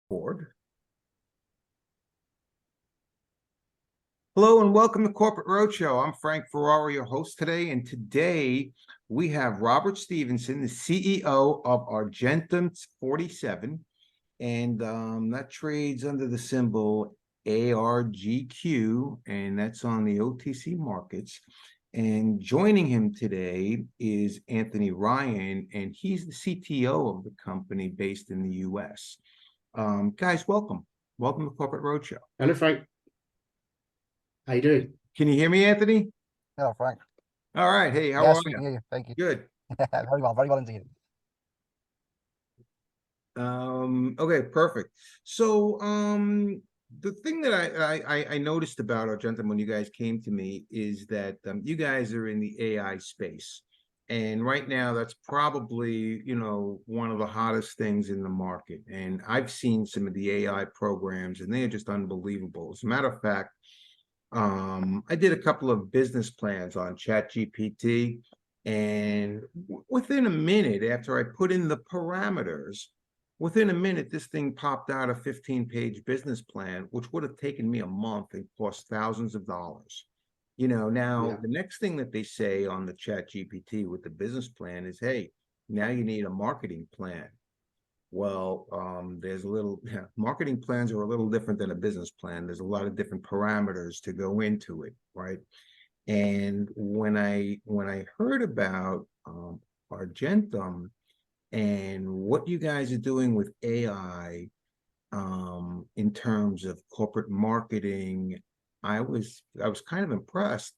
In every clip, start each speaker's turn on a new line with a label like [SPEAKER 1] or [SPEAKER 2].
[SPEAKER 1] Board. Hello and welcome to Corporate Roadshow. I'm Frank Ferraro, your host today, and today we have Robert Stevenson, the CEO of Argentum 47, and that trades under the symbol ARGQ, and that's on the OTC markets. And joining him today is Anthony Ryan, and he's the CTO of the company based in the US. Guys, welcome. Welcome to Corporate Roadshow.
[SPEAKER 2] Hello, Frank. How you doing?
[SPEAKER 1] Can you hear me, Anthony?
[SPEAKER 3] Hello, Frank.
[SPEAKER 1] All right. Hey, how
[SPEAKER 3] yes,
[SPEAKER 1] are
[SPEAKER 3] we can
[SPEAKER 1] you?
[SPEAKER 3] hear you. Thank you.
[SPEAKER 1] Good.
[SPEAKER 3] Very well indeed.
[SPEAKER 1] Okay, perfect. So, the thing that I noticed about Argentum when you guys came to me is that you guys are in the AI space. And right now, that's probably, one of the hottest things in the market. And I've seen some of the AI programs, and they are just unbelievable. As a matter of fact, I did a couple of business plans on ChatGPT, and within a minute, after I put in the parameters, within a minute, this thing popped out a 15-page business plan, which would have taken me a month and cost thousands of dollars. Now the next thing that they say on the ChatGPT with the business plan is, hey, now you need a marketing plan. Well, there's marketing plans are a little different than a business plan. There's a lot of different parameters to go into it, right? And when I heard about Argentum and what you guys are doing with AI in terms of corporate marketing, I was kind of impressed.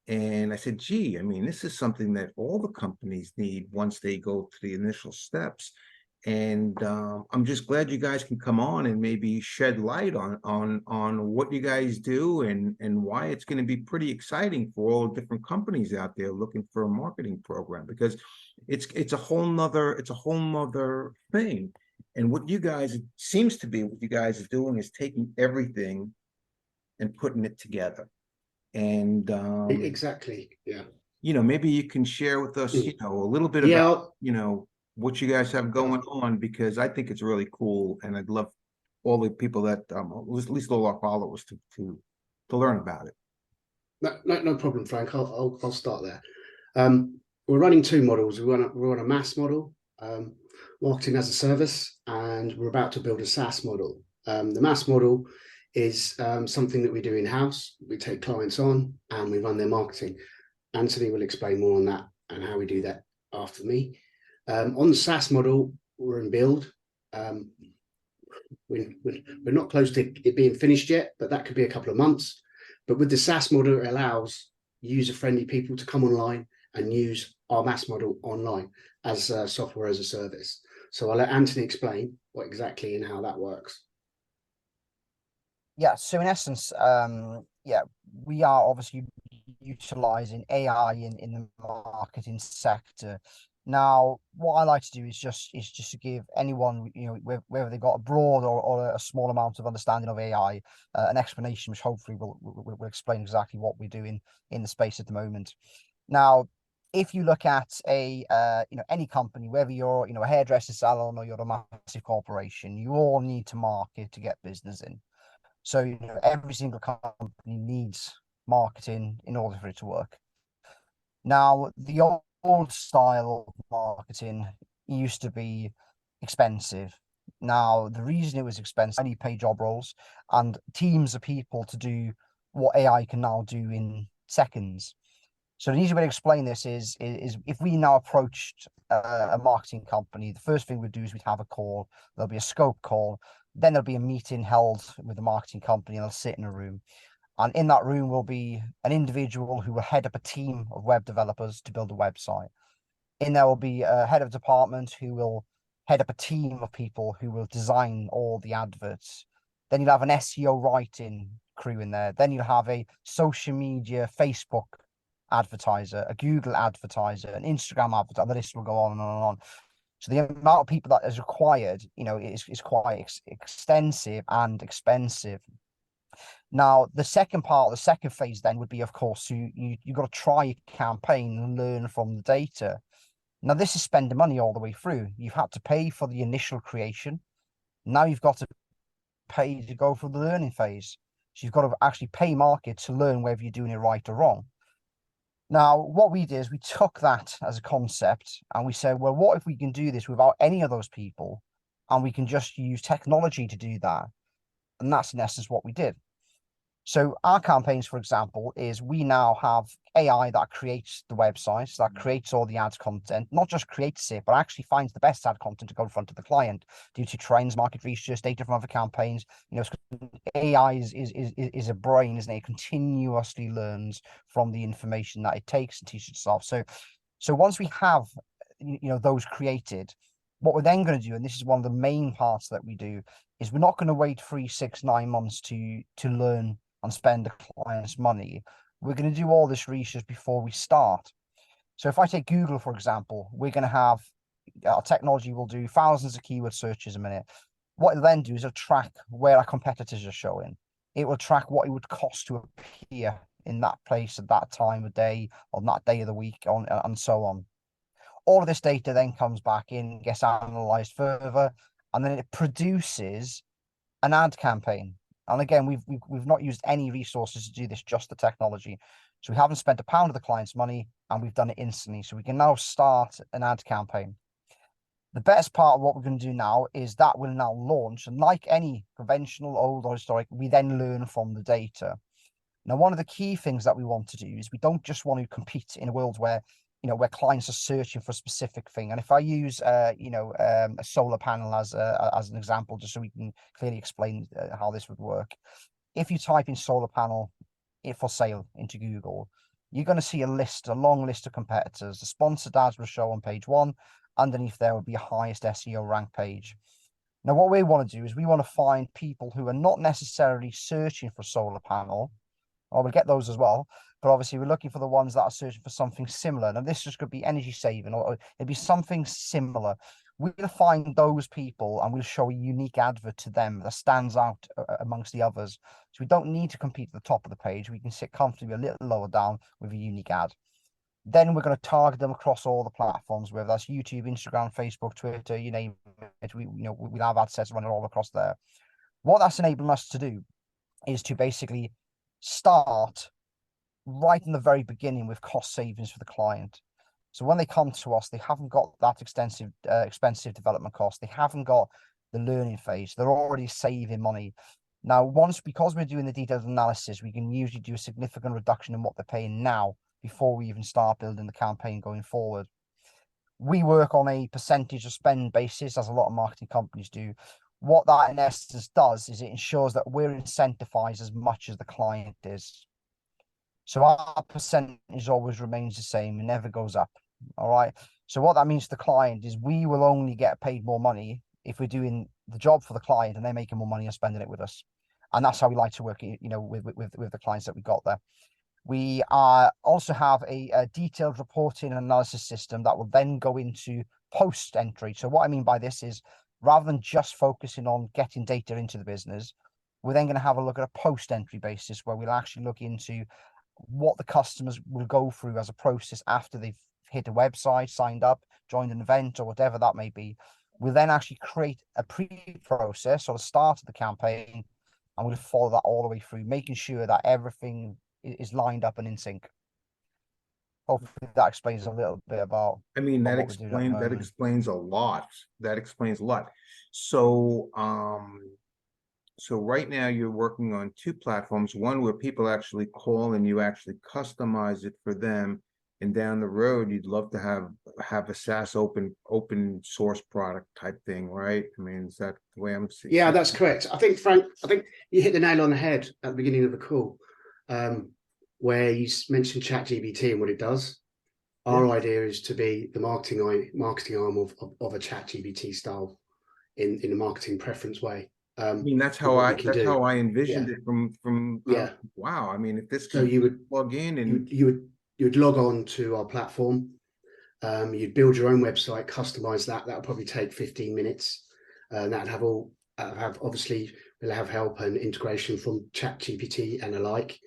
[SPEAKER 1] And I said, gee, I mean, this is something that all the companies need once they go to the initial steps. And I'm just glad you guys can come on and maybe shed light on what you guys do and why it's going to be pretty exciting for all different companies out there looking for a marketing program, because it's a whole nother thing. And what you guys are doing is taking everything and putting it together. And
[SPEAKER 2] Exactly, yeah.
[SPEAKER 1] Maybe you can share with us, a little bit about, what you guys have going on, because I think it's really cool, and I'd love all the people that at least all our followers to learn about it.
[SPEAKER 2] No problem, Frank. I'll start there. We're running two models. We're on a mass model, marketing as a service, and we're about to build a SaaS model. The mass model is something that we do in-house. We take clients on and we run their marketing. Anthony will explain more on that and how we do that after me. On the SaaS model, we're in build. We're not close to it being finished yet, but that could be a couple of months. But with the SaaS model, it allows user-friendly people to come online and use our mass model online as software as a service. So I'll let Anthony explain what exactly and how that works.
[SPEAKER 3] Yeah, so in essence, we are obviously utilizing AI in the marketing sector. Now, what I like to do is just to give anyone, whether they've got a broad or a small amount of understanding of AI, an explanation which hopefully will explain exactly what we're doing in the space at the moment. Now, if you look at any company, whether you're a hairdresser salon or you're a massive corporation, you all need to market to get business in. So every single company needs marketing in order for it to work. Now, the old style of marketing used to be expensive. Now, the reason it was expensive, I need paid job roles and teams of people to do what AI can now do in seconds. So the easy way to explain this is if we now approached a marketing company, the first thing we'd do is we'd have a call. There'll be a scope call. Then there'll be a meeting held with the marketing company, and they'll sit in a room. And in that room will be an individual who will head up a team of web developers to build a website. In there will be a head of department who will head up a team of people who will design all the adverts. Then you'll have an SEO writing crew in there. Then you'll have a social media, Facebook advertiser, a Google advertiser, an Instagram advertiser. The list will go on and on and on. So the amount of people that is required, is quite extensive and expensive. Now, the second phase then would be, of course, you've got to try a campaign and learn from the data. Now, this is spending money all the way through. You've had to pay for the initial creation. Now you've got to pay to go through the learning phase. So you've got to actually pay market to learn whether you're doing it right or wrong. Now, what we did is we took that as a concept and we said, well, what if we can do this without any of those people and we can just use technology to do that? And that's in essence what we did. So our campaigns, for example, is we now have AI that creates the websites, that creates all the ads content, not just creates it, but actually finds the best ad content to go in front of the client due to trends, market research, data from other campaigns. You know, AI is a brain, isn't it? It continuously learns from the information that it takes and teaches itself. So once we have, those created, what we're then going to do, and this is one of the main parts that we do, is we're not going to wait 3, 6, 9 months to learn and spend the client's money. We're going to do all this research before we start. So if I take Google, for example, we're going to have our technology will do thousands of keyword searches a minute. What it'll then do is it'll track where our competitors are showing. It will track what it would cost to appear in that place at that time of day, on that day of the week, and so on. All of this data then comes back in, gets analyzed further, and then it produces an ad campaign. And again, we've not used any resources to do this, just the technology. So we haven't spent £1 of the client's money, and we've done it instantly. So we can now start an ad campaign. The best part of what we're going to do now is that will now launch. And like any conventional, old or historic, we then learn from the data. Now, one of the key things that we want to do is we don't just want to compete in a world where clients are searching for a specific thing. And if I use, a solar panel as an example, just so we can clearly explain how this would work. If you type in solar panel for sale into Google, you're going to see a long list of competitors. The sponsored ads will show on page 1. Underneath there will be a highest SEO rank page. Now, what we want to do is we want to find people who are not necessarily searching for solar panel, or we'll get those as well. But obviously, we're looking for the ones that are searching for something similar. Now, this just could be energy saving, or it'd be something similar. We'll find those people and we'll show a unique advert to them that stands out amongst the others. So we don't need to compete at the top of the page. We can sit comfortably a little lower down with a unique ad. Then we're going to target them across all the platforms, whether that's YouTube, Instagram, Facebook, Twitter, you name it. We'll have ad sets running all across there. What that's enabling us to do is to basically start right in the very beginning with cost savings for the client. So when they come to us, they haven't got that expensive development cost. They haven't got the learning phase. They're already saving money. Now, because we're doing the detailed analysis, we can usually do a significant reduction in what they're paying now before we even start building the campaign going forward. We work on a percentage of spend basis, as a lot of marketing companies do. What that in essence does is it ensures that we're incentivized as much as the client is. So our percentage always remains the same and never goes up. All right. So what that means to the client is we will only get paid more money if we're doing the job for the client and they're making more money and spending it with us. And that's how we like to work, with the clients that we got there. We also have a detailed reporting and analysis system that will then go into post entry. So what I mean by this is, rather than just focusing on getting data into the business, we're then going to have a look at a post entry basis where we'll actually look into what the customers will go through as a process after they've hit a website, signed up, joined an event, or whatever that may be. We'll then actually create a pre-process or the start of the campaign, and we'll follow that all the way through, making sure that everything is lined up and in sync. Hopefully that explains a little bit about.
[SPEAKER 1] I mean, that explains a lot. That explains a lot. So, so right now you're working on 2 platforms, one where people actually call and you actually customize it for them. And down the road, you'd love to have a SaaS open source product type thing, right? I mean, is that the way I'm seeing?
[SPEAKER 2] Yeah, that's correct. I think, Frank, you hit the nail on the head at the beginning of the call, where you mentioned ChatGPT and what it does. Our idea is to be the marketing arm of a ChatGPT style in a marketing preference way.
[SPEAKER 1] I mean, that's how I envisioned it from wow. I mean, if this
[SPEAKER 2] so you would
[SPEAKER 1] plug in and
[SPEAKER 2] you'd log on to our platform, you'd build your own website, customize that would probably take 15 minutes, and that'd have obviously we'll have help and integration from ChatGPT and alike,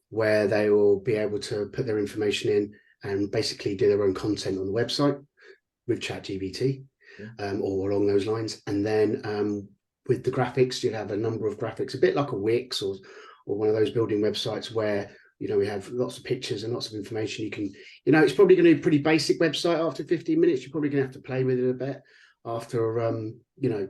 [SPEAKER 2] where they will be able to put their information in and basically do their own content on the website with ChatGPT, or along those lines. And then with the graphics, you'd have a number of graphics, a bit like a Wix or one of those building websites where, you know, we have lots of pictures and lots of information. You can, you know, it's probably going to be a pretty basic website after 15 minutes. You're probably going to have to play with it a bit after, you know,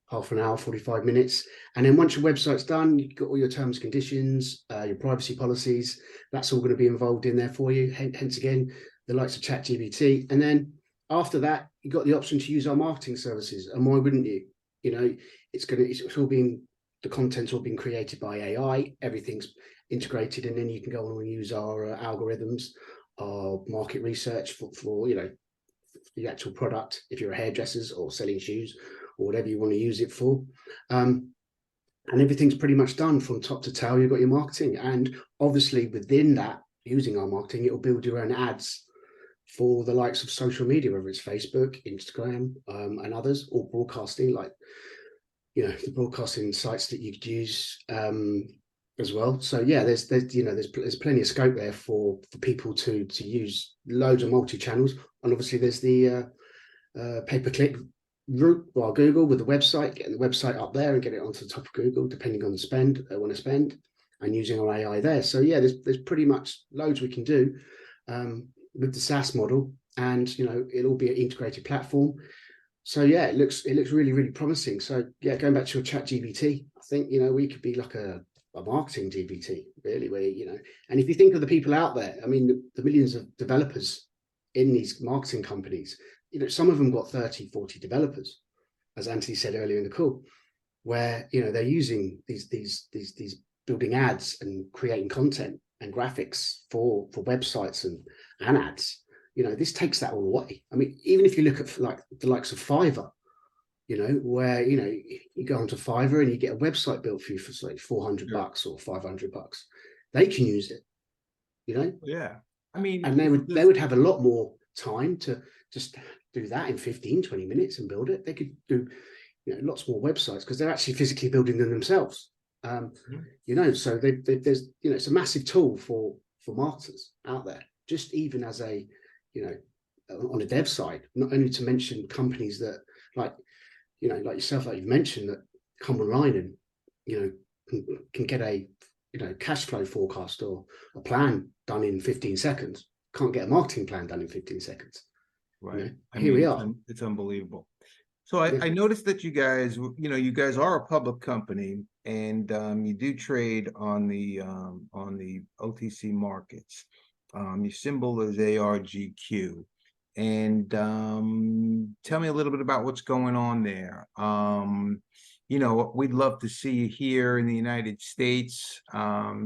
[SPEAKER 2] half an hour, 45 minutes. And then once your website's done, you've got all your terms and conditions, your privacy policies, that's all going to be involved in there for you. Hence again, the likes of ChatGPT. And then after that, you've got the option to use our marketing services. And why wouldn't you? You know, it's all being, the content's all being created by AI, everything's integrated, and then you can go on and use our algorithms, our market research for you know, the actual product, if you're a hairdresser's or selling shoes or whatever you want to use it for. And everything's pretty much done from top to tail. You've got your marketing, and obviously within that, using our marketing, it'll build your own ads for the likes of social media, whether it's Facebook, Instagram, and others, or broadcasting, like, you know, the broadcasting sites that you could use as well. So yeah, there's you know, there's plenty of scope there for people to use loads of multi-channels. And obviously there's the pay-per-click route via Google with the website, getting the website up there and get it onto the top of Google, depending on the spend they want to spend, and using our AI there. So yeah, there's pretty much loads we can do with the SaaS model, and you know, it'll be an integrated platform. So yeah, it looks really, really promising. So yeah, going back to your ChatGPT, I think, you know, we could be like a marketing GPT, really, where, you know, and if you think of the people out there, I mean, the millions of developers in these marketing companies, you know, some of them got 30, 40 developers, as Anthony said earlier in the call, where, you know, they're using these building ads and creating content and graphics for websites and ads. You know, this takes that all away. I mean, even if you look at like the likes of Fiverr, you know, where, you know, you go onto Fiverr and you get a website built for you for like $400 or $500, they can use it, you know.
[SPEAKER 1] Yeah, I mean,
[SPEAKER 2] and they would have a lot more time to just do that in 15, 20 minutes and build it. They could do, you know, lots more websites because they're actually physically building them themselves. You know, so there's, you know, it's a massive tool for marketers out there, just even as a, you know, on a dev side, not only to mention companies that, like, you know, like yourself, like you've mentioned, that come online and, you know, can get a, you know, cash flow forecast or a plan done in 15 seconds. Can't get a marketing plan done in 15 seconds.
[SPEAKER 1] Right.
[SPEAKER 2] You know,
[SPEAKER 1] I
[SPEAKER 2] here
[SPEAKER 1] mean,
[SPEAKER 2] we are.
[SPEAKER 1] it's unbelievable. So I noticed that you guys, you know, you guys are a public company, and you do trade on the OTC markets. Your symbol is ARGQ. And tell me a little bit about what's going on there. You know, we'd love to see you here in the United States,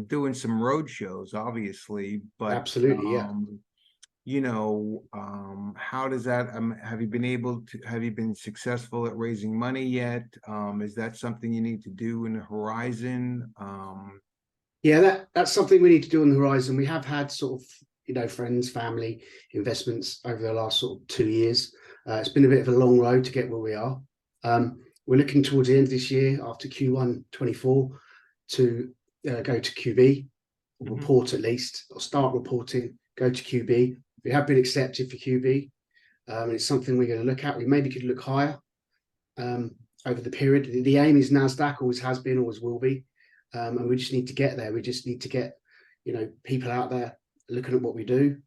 [SPEAKER 1] doing some road shows, obviously, but
[SPEAKER 2] Absolutely, yeah.
[SPEAKER 1] you know, how does that, have you been successful at raising money yet? Is that something you need to do in the horizon?
[SPEAKER 2] Yeah, that's something we need to do on the horizon. We have had sort of, you know, friends, family investments over the last sort of 2 years. It's been a bit of a long road to get where we are. We're looking towards the end of this year, after Q1 24, to go to QB, report at least, or start reporting, go to QB. We have been accepted for QB, and it's something we're going to look at. We maybe could look higher over the period. The aim is NASDAQ, always has been, always will be, and we just need to get there. We just need to get, you know, people out there looking at what we do,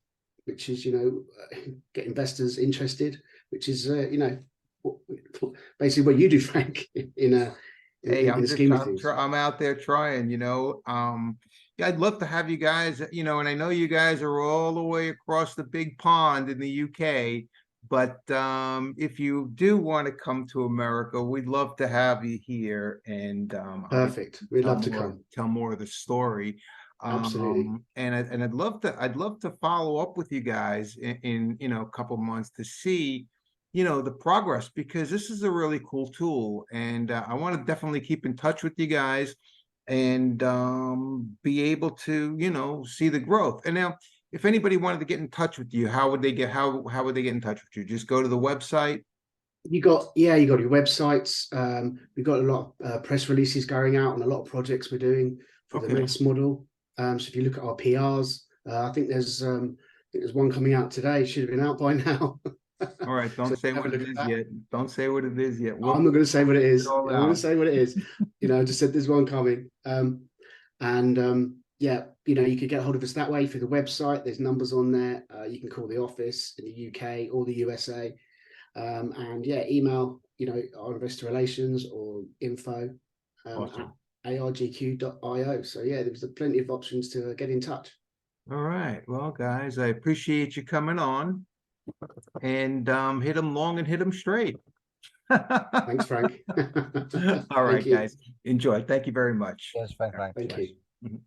[SPEAKER 2] which is, you know, get investors interested, which is, you know, basically what you do, Frank, in the scheme of things.
[SPEAKER 1] I'm out there trying, you know. Yeah, I'd love to have you guys, you know, and I know you guys are all the way across the big pond in the UK, but if you do want to come to America, we'd love to have you here, and
[SPEAKER 2] perfect. We'd love to come
[SPEAKER 1] tell more of the story.
[SPEAKER 2] Absolutely.
[SPEAKER 1] And I'd love to follow up with you guys in you know, a couple months to see, you know, the progress, because this is a really cool tool, and I want to definitely keep in touch with you guys and be able to, you know, see the growth. And now, if anybody wanted to get in touch with you, how would they get in touch with you? Just go to the website.
[SPEAKER 2] You got your websites. We've got a lot of press releases going out on a lot of projects we're doing for the mass model. So if you look at our PRs, I think there's one coming out today. Should have been out by now.
[SPEAKER 1] All right,
[SPEAKER 2] So
[SPEAKER 1] don't say
[SPEAKER 2] have a
[SPEAKER 1] what it
[SPEAKER 2] look at
[SPEAKER 1] is
[SPEAKER 2] that.
[SPEAKER 1] yet. Don't say what it is yet.
[SPEAKER 2] I'm not going to say what it
[SPEAKER 1] We'll
[SPEAKER 2] is.
[SPEAKER 1] it all
[SPEAKER 2] I'm going to
[SPEAKER 1] out.
[SPEAKER 2] say what it is. I just said there's one coming. Yeah, you could get hold of us that way through the website. There's numbers on there. You can call the office in the UK or the USA. And yeah, email, our investor relations or info
[SPEAKER 1] Awesome.
[SPEAKER 2] at argq.io. So yeah, there's plenty of options to get in touch.
[SPEAKER 1] All right. Well, guys, I appreciate you coming on, and hit them long and hit them straight.
[SPEAKER 2] Thanks, Frank.
[SPEAKER 1] All right,
[SPEAKER 2] Thank you.
[SPEAKER 1] guys. Enjoy. Thank you very much.
[SPEAKER 3] Yes, Frank.
[SPEAKER 2] Thank you.
[SPEAKER 1] Mhm.